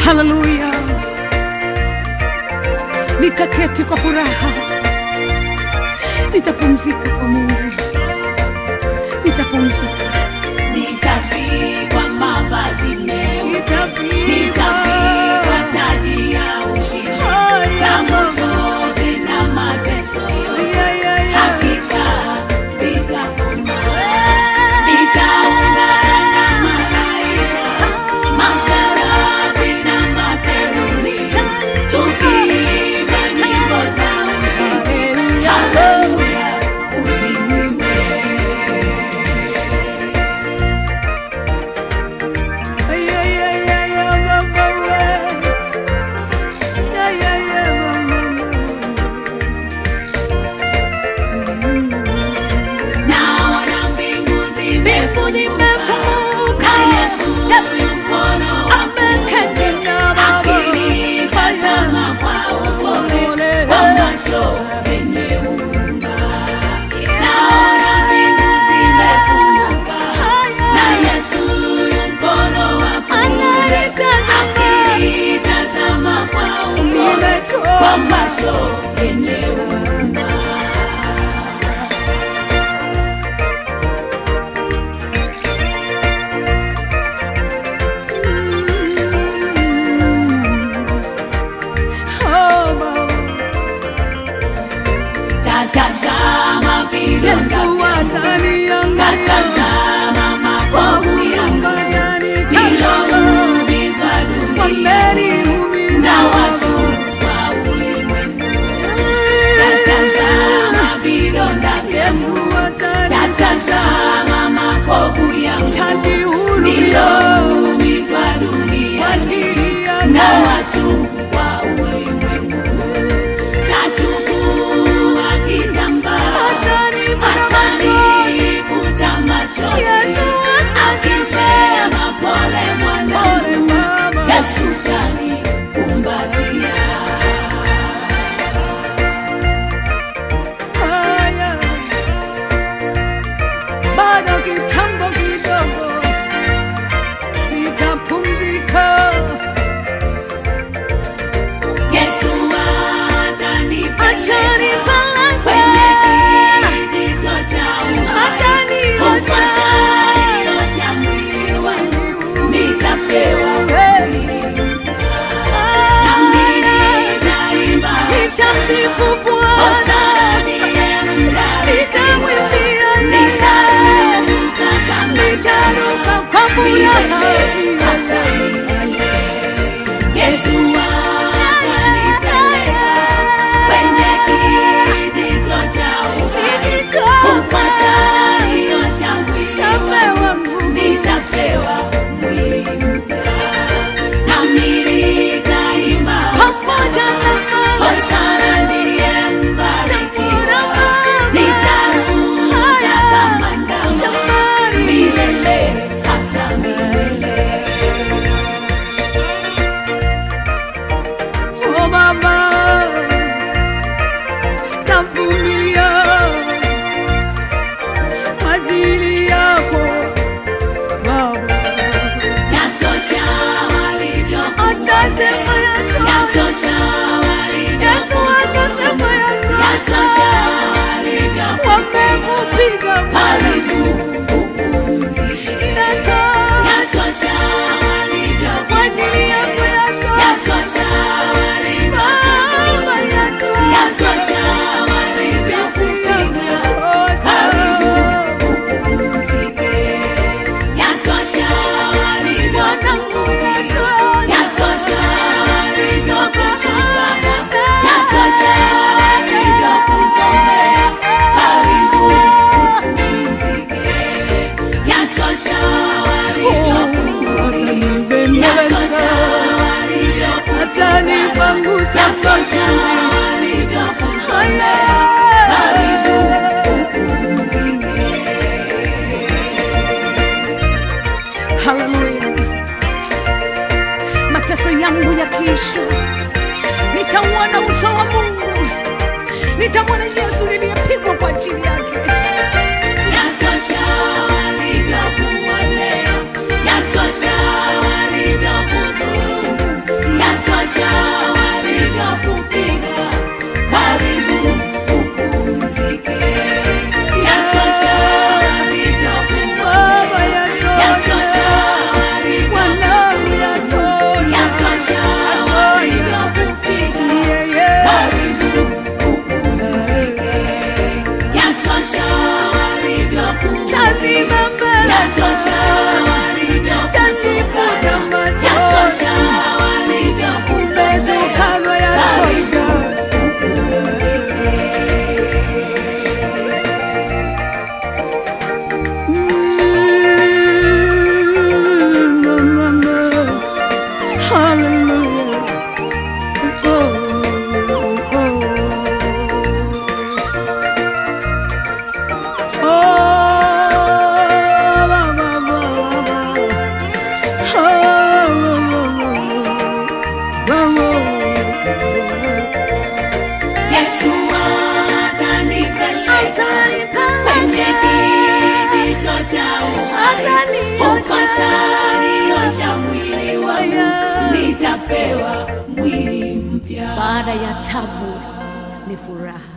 Haleluya. Nitaketi kwa furaha, nitapumzika kwa Mungu, nitapumzika. Nitavikwa mavazi meupe, nitavikwa taji ya ushindi, tamu zote na mateso yote hakika vitakoma. Nitaungana na malaika, maserafi na makerubi, tukiimba nyimbo za ushindi. Haleluya, usifiwe. Naona mbingu zimefunguka, Yesu yu mkono ameketi, akinitazama kwa upole, kwa macho yenye huruma. Naona mbingu zimefunguka, na Yesu yu mkono wa kuume, akinitazama kwa upole, kwa macho yenye huruma. Tatazama vidonda vyangu, tatazama makovu yangu, niloumizwa duniani na watu wa ulimwengu. Tatazama vidonda vyangu, tatazama makovu yangu, niloumizwa duniani na watu wa ulimwengu. Tachukua kitambaa, atanifuta machozi, akisema pole mwanangu, Yesu kanikumbatia. Bado kitambo kidogo nitapumzika. Yesu atanipeleka kwenye kijito cha uhai, ataniosha mwili wangu, nitapewa mwili mpya. Nami nitaimba Nitamsifu Bwana, hosana, nitamwimbia, nitaruka kama nitaruka kwa furaha. hata milele. Yesu atanipeleka kwenye kijito cha uhai, ataniosha mwili wangu, nitapewa mwili mpya. Nami nitaimba hosana, ndiye mbarikiwa, nitaruka kama ndama milele hata milele. Oh Baba, navumilia kwa ajili yako Baba. Yatosha walivyokuwa, Atasema yatosha. yatosha Yesu walivyokuwa, atasema yatosha yatosha. walivyokuwa. Wamekupiga Karibu upumzike. Yatosha walivyokuwa, kwa ajili yako yatosha. yatosha walivyokuwa, Baba yatosha. yatosha walivyokupiga. Karibu upumzike. Yatosha walivyokupiga, yatosha walivyokutukana, yatosha walivyokuzomea. Karibu upumzike. Yatosha walivyokupiga, yatosha walivyokutana, Atanipangusa yatosha walivyokuzomea. Karibu upumzike. Haleluya. Mateso yangu yakiisha, nitauona uso wa Mungu, nitamwona Yesu niliyepigwa kwa ajili yake. Yatosha walivyokuwa leo, yatosha walivyokudhulumu, ni furaha.